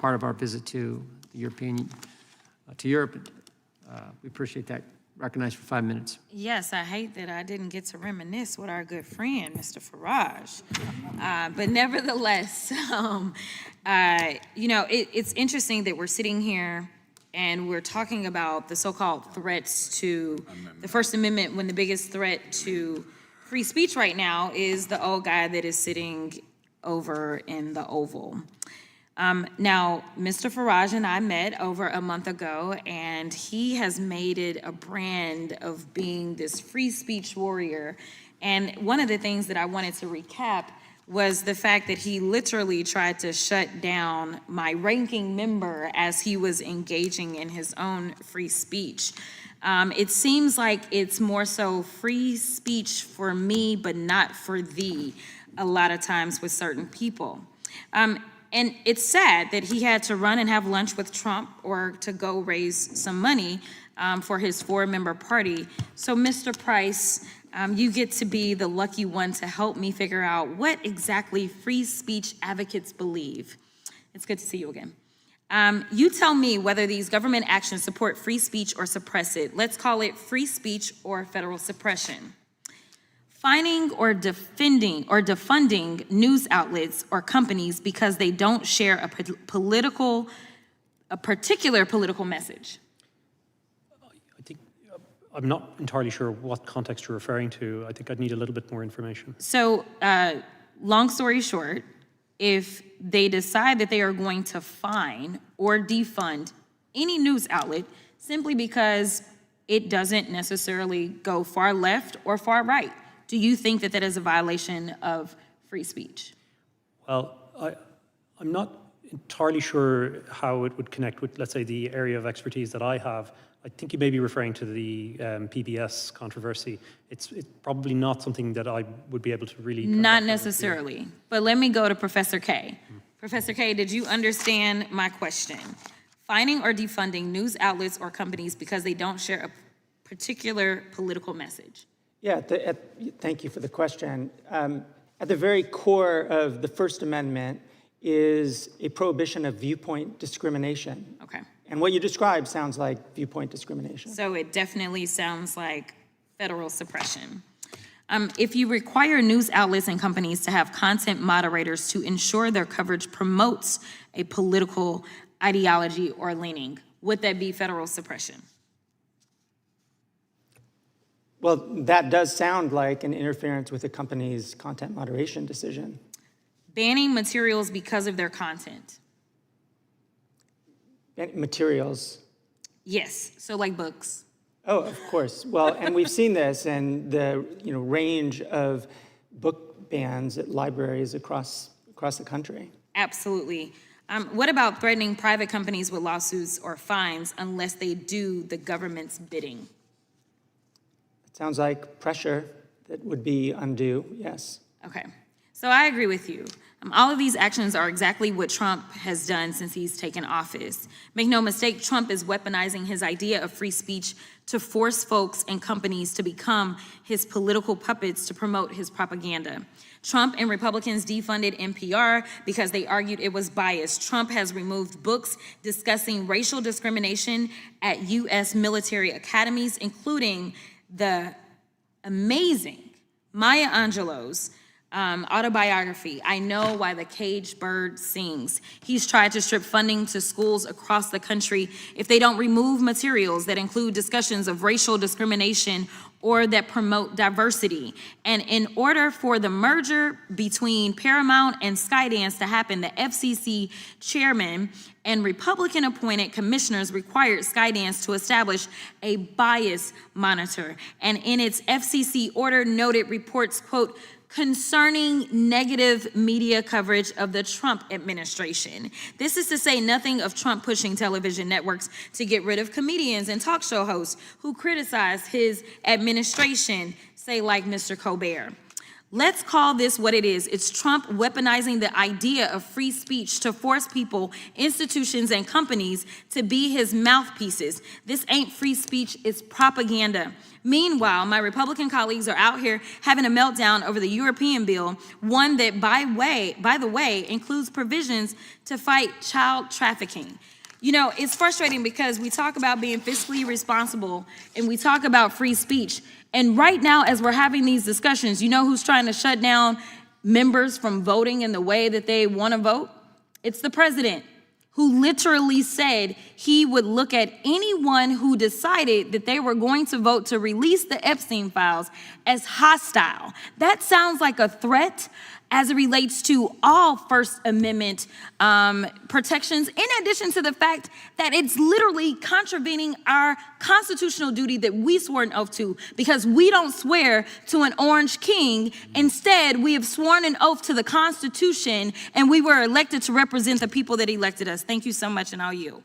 part of our visit to the to Europe. We appreciate that. Recognized for 5 minutes. Yes, I hate that I didn't get to reminisce with our good friend, Mr. Farage. But nevertheless, it's interesting that we're sitting here and we're talking about the so-called threats to the First Amendment when the biggest threat to free speech right now is the old guy that is sitting over in the Oval. Now, Mr. Farage and I met over a month ago, and he has made it a brand of being this free speech warrior. And one of the things that I wanted to recap was the fact that he literally tried to shut down my ranking member as he was engaging in his own free speech. It seems like it's more so free speech for me, but not for thee, a lot of times with certain people. And it's sad that he had to run and have lunch with Trump or to go raise some money for his 4-member party. So, Mr. Price, you get to be the lucky one to help me figure out what exactly free speech advocates believe. It's good to see you again. You tell me whether these government actions support free speech or suppress it. Let's call it free speech or federal suppression. Fining or defunding news outlets or companies because they don't share a particular political message. I think I'm not entirely sure what context you're referring to. I think I'd need a little bit more information. So, long story short, if they decide that they are going to fine or defund any news outlet simply because it doesn't necessarily go far left or far right, do you think that that is a violation of free speech? Well, I'm not entirely sure how it would connect with, let's say, the area of expertise that I have. I think you may be referring to the PBS controversy. It's probably not something that I would be able to really... Not necessarily, but let me go to Professor K. Professor K, did you understand my question? Fining or defunding news outlets or companies because they don't share a particular political message? Yeah, thank you for the question. At the very core of the First Amendment is a prohibition of viewpoint discrimination. Okay. And what you described sounds like viewpoint discrimination. So it definitely sounds like federal suppression. If you require news outlets and companies to have content moderators to ensure their coverage promotes a political ideology or leaning, would that be federal suppression? Well, that does sound like an interference with a company's content moderation decision. Banning materials because of their content. Materials. Yes, so like books. Oh, of course. Well, and we've seen this in the range of book bans at libraries across the country. Absolutely. What about threatening private companies with lawsuits or fines unless they do the government's bidding? Sounds like pressure that would be undue, yes. Okay, so I agree with you. All of these actions are exactly what Trump has done since he's taken office. Make no mistake, Trump is weaponizing his idea of free speech to force folks and companies to become his political puppets to promote his propaganda. Trump and Republicans defunded NPR because they argued it was biased. Trump has removed books discussing racial discrimination at U.S. military academies, including the amazing Maya Angelou's autobiography, I Know Why the Caged Bird Sings. He's tried to strip funding to schools across the country if they don't remove materials that include discussions of racial discrimination or that promote diversity. And in order for the merger between Paramount and Skydance to happen, the FCC chairman and Republican-appointed commissioners required Skydance to establish a bias monitor. And in its FCC order noted reports, quote, concerning negative media coverage of the Trump administration. This is to say nothing of Trump pushing television networks to get rid of comedians and talk show hosts who criticize his administration, say like Mr. Colbert. Let's call this what it is. It's Trump weaponizing the idea of free speech to force people, institutions, and companies to be his mouthpieces. This ain't free speech, it's propaganda. Meanwhile, my Republican colleagues are out here having a meltdown over the European bill, one that, by the way, includes provisions to fight child trafficking. You know, it's frustrating because we talk about being fiscally responsible and we talk about free speech. And right now, as we're having these discussions, you know who's trying to shut down members from voting in the way that they want to vote? It's the president, who literally said he would look at anyone who decided that they were going to vote to release the Epstein files as hostile. That sounds like a threat as it relates to all First Amendment protections, in addition to the fact that it's literally contravening our constitutional duty that we swore an oath to, because we don't swear to an orange king. Instead, we have sworn an oath to the Constitution, and we were elected to represent the people that elected us. Thank you so much, and I'll yield.